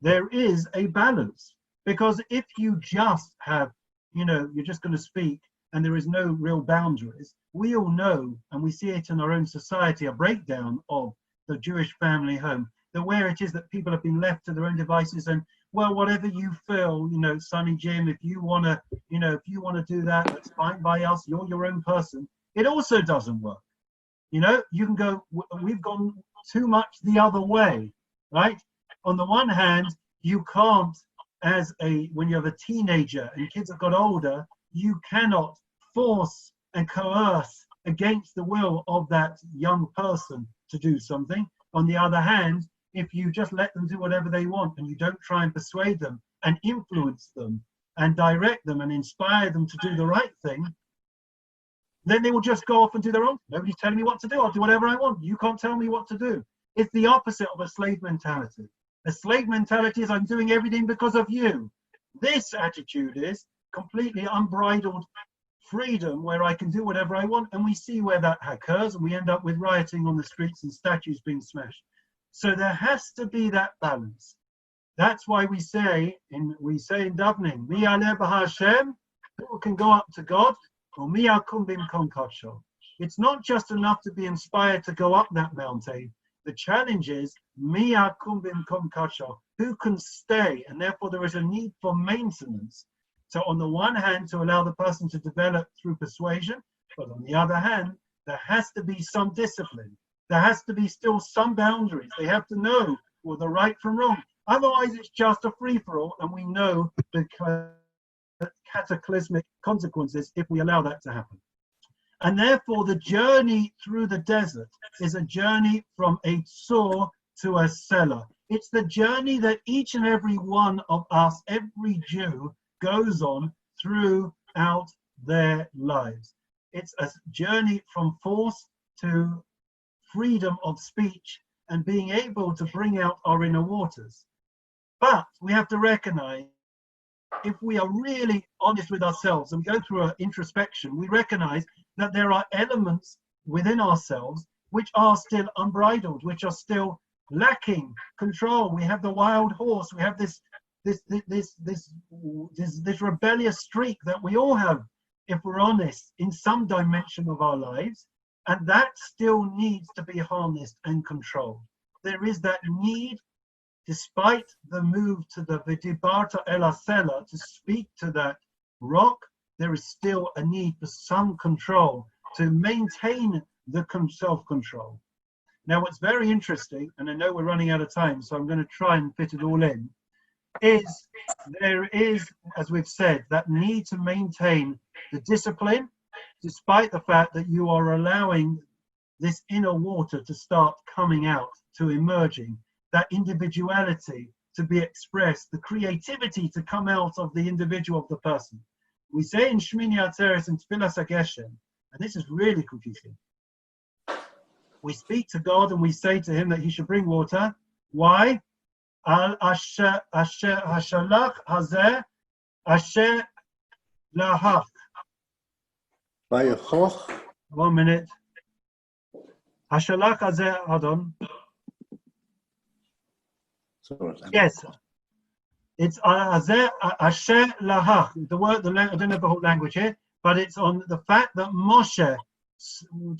there is a balance, because if you just have, you're just going to speak and there is no real boundaries, we all know, and we see it in our own society, a breakdown of the Jewish family home, that where it is that people have been left to their own devices and, well, whatever you feel, Sonny Jim, if you want to do that, that's fine by us, you're your own person. It also doesn't work. You can go, we've gone too much the other way, right? On the one hand, you can't, when you have a teenager and kids have got older, you cannot force and coerce against the will of that young person to do something. On the other hand, if you just let them do whatever they want and you don't try and persuade them and influence them and direct them and inspire them to do the right thing, then they will just go off and do their own. Nobody's telling me what to do. I'll do whatever I want. You can't tell me what to do. It's the opposite of a slave mentality. A slave mentality is I'm doing everything because of you. This attitude is completely unbridled freedom where I can do whatever I want, and we see where that occurs, and we end up with rioting on the streets and statues being smashed. So there has to be that balance. That's why we say in davening, Mi aleh b'Hashem, who can go up to God, or Mi akum b'mkom kadsho. It's not just enough to be inspired to go up that mountain. The challenge is Mi akum b'mkom kadsho, who can stay, and therefore there is a need for maintenance. So on the one hand, to allow the person to develop through persuasion, but on the other hand, there has to be some discipline. There has to be still some boundaries. They have to know the right from wrong. Otherwise, it's just a free-for-all, and we know the cataclysmic consequences if we allow that to happen. And therefore, the journey through the desert is a journey from a tzur to a seller. It's the journey that each and every one of us, every Jew, goes on throughout their lives. It's a journey from force to freedom of speech and being able to bring out our inner waters. But we have to recognize, if we are really honest with ourselves and go through an introspection, we recognize that there are elements within ourselves which are still unbridled, which are still lacking control. We have the wild horse. We have this rebellious streak that we all have, if we're honest, in some dimension of our lives, and that still needs to be harnessed and controlled. There is that need, despite the move to the V'dibarta el hasela, to speak to that rock, there is still a need for some control to maintain the self-control. Now, what's very interesting, and I know we're running out of time, so I'm going to try and fit it all in, is there is, as we've said, that need to maintain the discipline, despite the fact that you are allowing this inner water to start coming out, to emerging, that individuality to be expressed, the creativity to come out of the individual of the person. We say in Shmini Atzeres and Tfilas HaGeshem, and this is really confusing. We speak to God and we say to him that he should bring water. Why? Al asher hashalach hazeh asher lahach. Vayechoch. 1 minute. Hashalach hazeh, hold on. Yes. It's hazeh asher lahach. The word, I don't know the whole language here, but it's on the fact that Moshe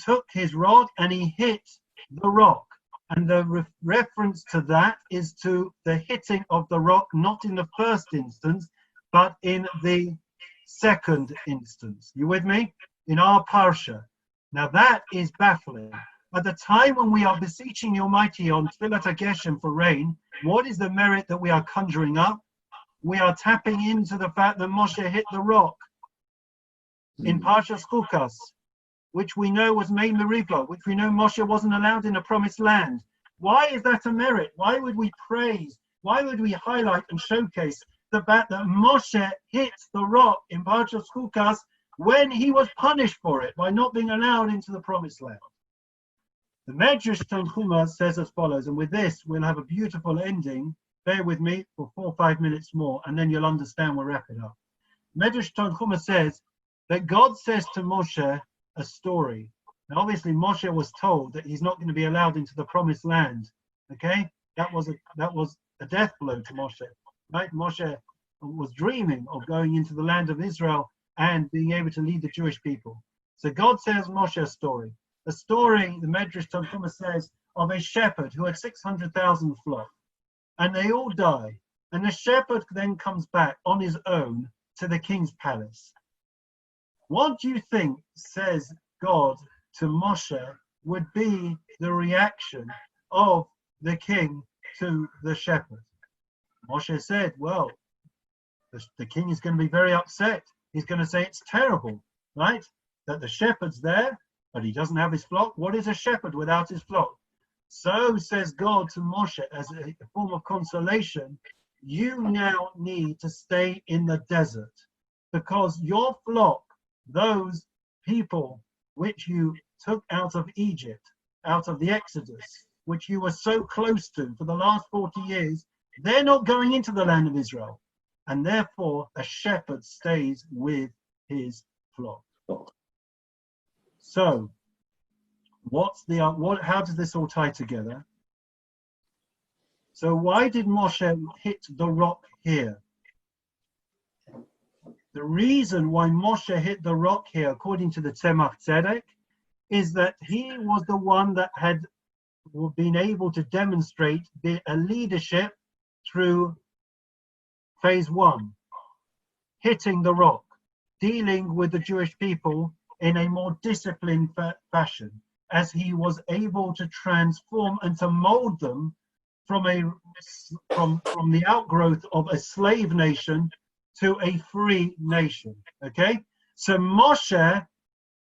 took his rod and he hit the rock. And the reference to that is to the hitting of the rock, not in the first instance, but in the second instance. You with me? In our parsha. Now that is baffling. At the time when we are beseeching the Almighty on Tfilat HaGeshem for rain, what is the merit that we are conjuring up? We are tapping into the fact that Moshe hit the rock in Parshas Chukas, which we know was made Meribah, which we know Moshe wasn't allowed in the promised land. Why is that a merit? Why would we praise? Why would we highlight and showcase the fact that Moshe hit the rock in Parshas Chukas when he was punished for it by not being allowed into the promised land? The Medrash Tanchuma says as follows, and with this we'll have a beautiful ending. Bear with me for 4 or 5 minutes more, and then you'll understand. We'll wrap it up. Medrash Tanchuma says that God says to Moshe a story. Now, obviously, Moshe was told that he's not going to be allowed into the promised land. Okay, that was a death blow to Moshe. Right? Moshe was dreaming of going into the land of Israel and being able to lead the Jewish people. So God tells Moshe a story. The story, the Medrash Tanchuma says, of a shepherd who had 600,000 flock, and they all die. And the shepherd then comes back on his own to the king's palace. What do you think, says God to Moshe, would be the reaction of the king to the shepherd? Moshe said, well, the king is going to be very upset. He's going to say it's terrible, right? That the shepherd's there, but he doesn't have his flock. What is a shepherd without his flock? So says God to Moshe as a form of consolation, you now need to stay in the desert because your flock, those people which you took out of Egypt, out of the Exodus, which you were so close to for the last 40 years, they're not going into the land of Israel. And therefore, a shepherd stays with his flock. So, how does this all tie together? So why did Moshe hit the rock here? The reason why Moshe hit the rock here, according to the Tzemach Tzedek, is that he was the one that had been able to demonstrate a leadership through phase 1, hitting the rock, dealing with the Jewish people in a more disciplined fashion, as he was able to transform and to mold them from the outgrowth of a slave nation to a free nation. Okay, so Moshe,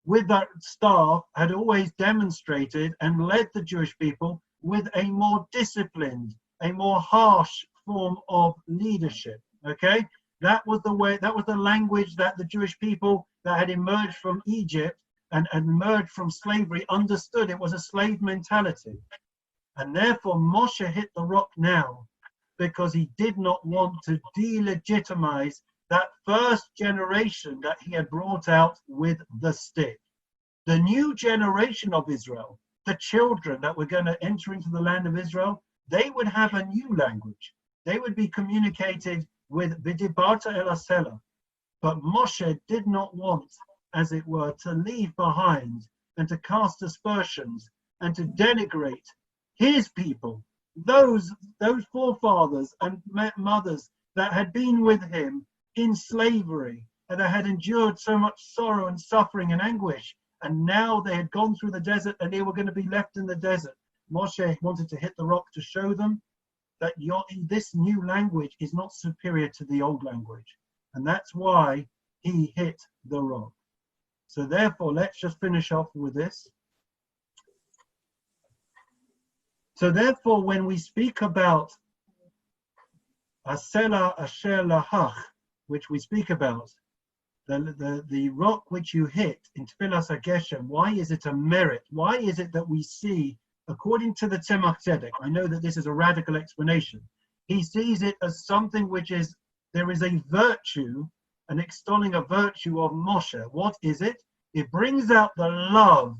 with that staff, had always demonstrated and led the Jewish people with a more disciplined, a more harsh form of leadership. Okay, that was the way, that was the language that the Jewish people that had emerged from Egypt and emerged from slavery understood. It was a slave mentality. And therefore Moshe hit the rock now because he did not want to delegitimize that first generation that he had brought out with the stick. The new generation of Israel, the children that were going to enter into the land of Israel, they would have a new language. They would be communicated with V'dibarta el Asela. But Moshe did not want, as it were, to leave behind and to cast aspersions and to denigrate his people, those forefathers and mothers that had been with him in slavery and that had endured so much sorrow and suffering and anguish, and now they had gone through the desert and they were going to be left in the desert. Moshe wanted to hit the rock to show them that this new language is not superior to the old language, and that's why he hit the rock. So therefore, let's just finish off with this. So therefore, when we speak about Asela Asher Lahach, which we speak about, the rock which you hit in Tfilas HaGeshem, why is it a merit? Why is it that we see, according to the Tzemach Tzedek, I know that this is a radical explanation, he sees it as something which is, there is a virtue, an extolling a virtue of Moshe. What is it? It brings out the love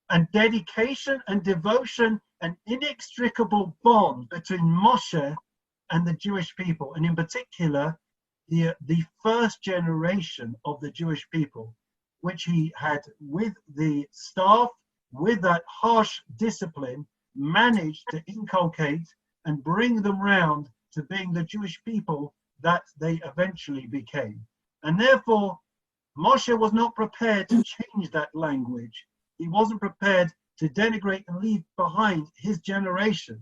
and dedication and devotion, an inextricable bond between Moshe and the Jewish people, and in particular, the first generation of the Jewish people, which he had with the staff, with that harsh discipline, managed to inculcate and bring them round to being the Jewish people that they eventually became. And therefore, Moshe was not prepared to change that language. He wasn't prepared to denigrate and leave behind his generation.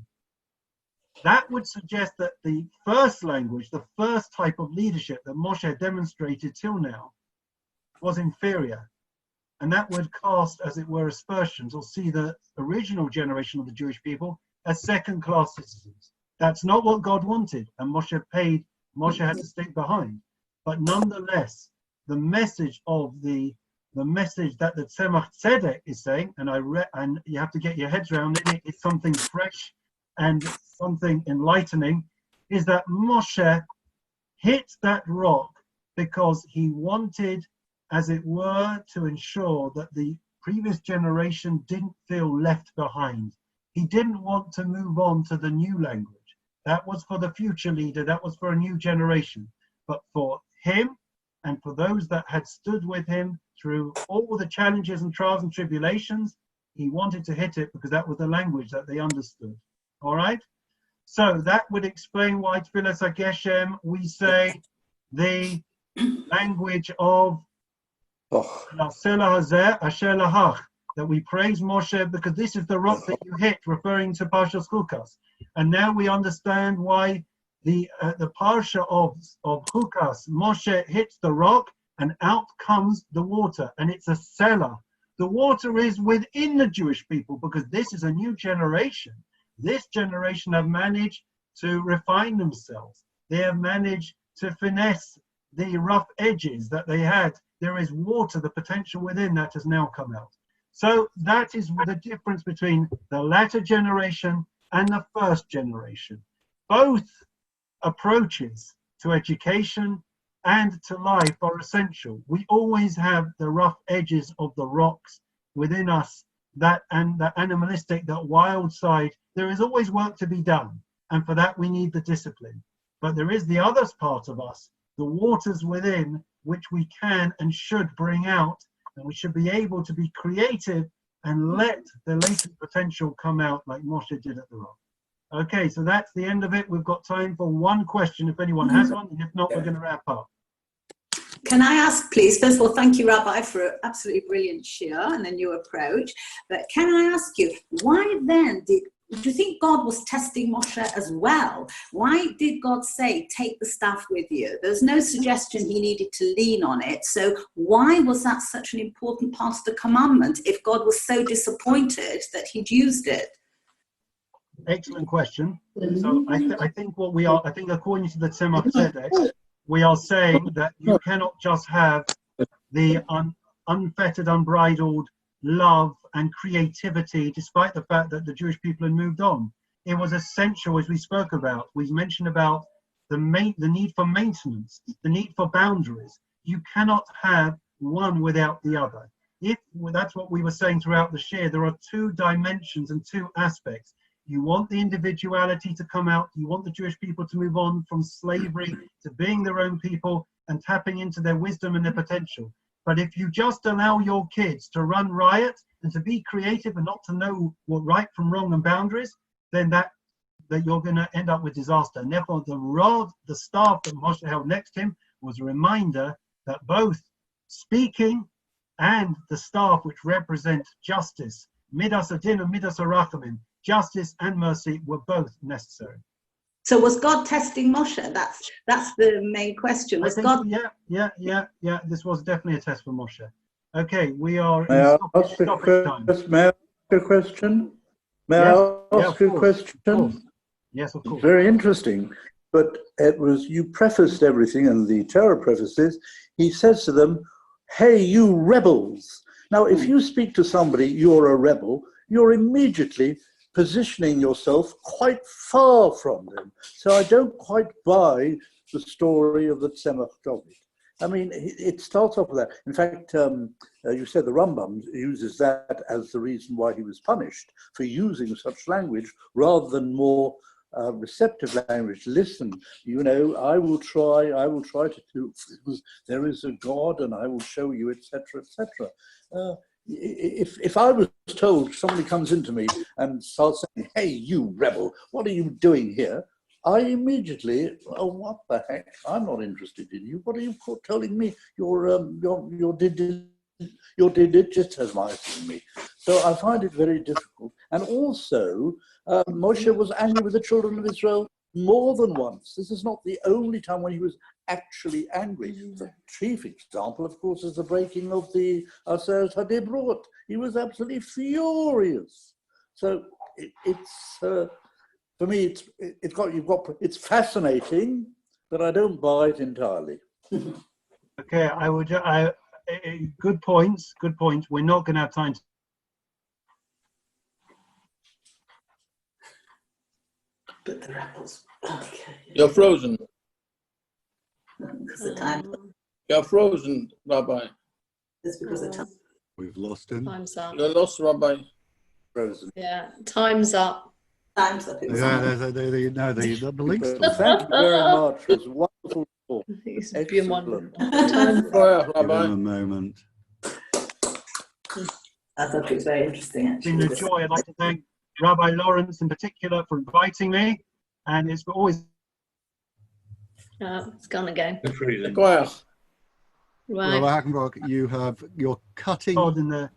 That would suggest that the first language, the first type of leadership that Moshe had demonstrated till now, was inferior. And that would cast, as it were, aspersions, or see the original generation of the Jewish people as second-class citizens. That's not what God wanted, and Moshe had to stay behind. But nonetheless, the message that the Tzemach Tzedek is saying, and you have to get your heads around it, it's something fresh and something enlightening, is that Moshe hit that rock because he wanted, as it were, to ensure that the previous generation didn't feel left behind. He didn't want to move on to the new language. That was for the future leader, that was for a new generation. But for him and for those that had stood with him through all the challenges and trials and tribulations, he wanted to hit it because that was the language that they understood. All right? So that would explain why Tfilas HaGeshem, we say the language of that we praise Moshe because this is the rock that you hit, referring to Parshas Chukas. And now we understand why the Parsha of Chukas, Moshe hits the rock and out comes the water, and it's a selah. The water is within the Jewish people because this is a new generation. This generation have managed to refine themselves. They have managed to finesse the rough edges that they had. There is water, the potential within that has now come out. So that is the difference between the latter generation and the first generation. Both approaches to education and to life are essential. We always have the rough edges of the rocks within us, that and the animalistic, that wild side. There is always work to be done, and for that we need the discipline. But there is the other part of us, the waters within, which we can and should bring out, and we should be able to be creative and let the latent potential come out like Moshe did at the rock. Okay, so that's the end of it. We've got time for one question if anyone has one, and if not, we're going to wrap up. Can I ask, please, first of all, thank you, Rabbi, for an absolutely brilliant shiur and a new approach. But can I ask you, why then do you think God was testing Moshe as well? Why did God say, take the staff with you? There's no suggestion he needed to lean on it. So why was that such an important part of the commandment if God was so disappointed that he'd used it? Excellent question. So I think what we are, I think according to the Tzemach Tzedek, we are saying that you cannot just have the unfettered, unbridled love and creativity, despite the fact that the Jewish people had moved on. It was essential, as we spoke about. We mentioned about the need for maintenance, the need for boundaries. You cannot have one without the other. That's what we were saying throughout the shiur. There are two dimensions and two aspects. You want the individuality to come out. You want the Jewish people to move on from slavery to being their own people and tapping into their wisdom and their potential. But if you just allow your kids to run riot and to be creative and not to know what right from wrong and boundaries, then that you're going to end up with disaster. And therefore, the rod, the staff that Moshe held next to him was a reminder that both speaking and the staff, which represent justice, midas adin and midas harachamim, justice and mercy, were both necessary. So was God testing Moshe? That's the main question. Was God? Yeah. This was definitely a test for Moshe. Okay, we are May I ask a question? May I ask a question? Yes, of course. Very interesting. But it was, you prefaced everything, and the Torah prefaces, he says to them, hey, you rebels. Now, if you speak to somebody, you're a rebel, you're immediately positioning yourself quite far from them. So I don't quite buy the story of the Tzemach David. I mean, it starts off with that. In fact, you said the Rambam uses that as the reason why he was punished, for using such language rather than more receptive language. Listen, you know, I will try to do, there is a God and I will show you, etc., etc. If I was told, somebody comes into me and starts saying, hey, you rebel, what are you doing here? I immediately, oh, what the heck? I'm not interested in you. What are you telling me? You're delegitimising me. So I find it very difficult. And also, Moshe was angry with the children of Israel more than once. This is not the only time when he was actually angry. The chief example, of course, is the breaking of the Aseret HaDibrot. He was absolutely furious. So for me, it's fascinating, but I don't buy it entirely. Okay, good points. We're not going to have time to. But the rebels. Okay. You're frozen. Because the time. You're frozen, Rabbi. It's because of time. We've lost him. Time's up. You're lost, Rabbi. Frozen. Yeah, time's up. Time's up. Yeah, the link's still there. Thank you very much. It was wonderful talk. It's been wonderful. Excellent. Fire, Give him Rabbi. a moment. I thought it was very interesting, It's been a actually. joy. I'd like to thank Rabbi Lawrence in particular for inviting me, and it's always It's gone again. Quiet. Right. Rabbi Hackenbroch, you're cutting God in the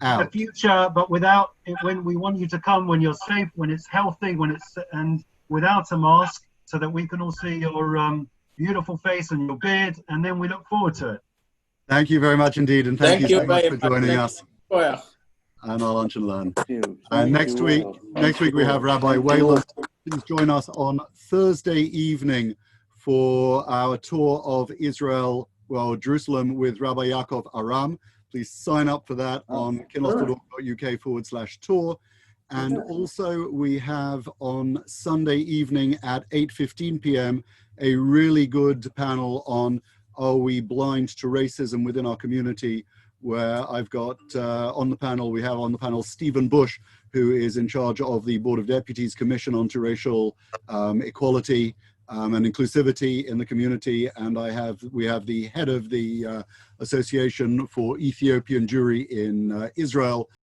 out. future, but without it, when we want you to come when you're safe, when it's healthy, and without a mask, so that we can all see your beautiful face and your beard, and then we look forward to it. Thank you very much indeed, and thank you so much for joining us Quiet. on our Lunch and Learn. Thank you. And Thank next you week, all. we have Rabbi Wayland. Please join us on Thursday evening for our tour of Israel, Jerusalem with Rabbi Yaakov Aram. Please sign up for that on kinloss.org.uk/tour. And also we have on Sunday evening at 8:15 p.m. a really good panel on Are We Blind to Racism Within Our Community, where I've got we have on the panel Stephen Bush, who is in charge of the Board of Deputies Commission on Interracial Equality and Inclusivity in the community, and we have the head of the Association for Ethiopian Jewry in Israel,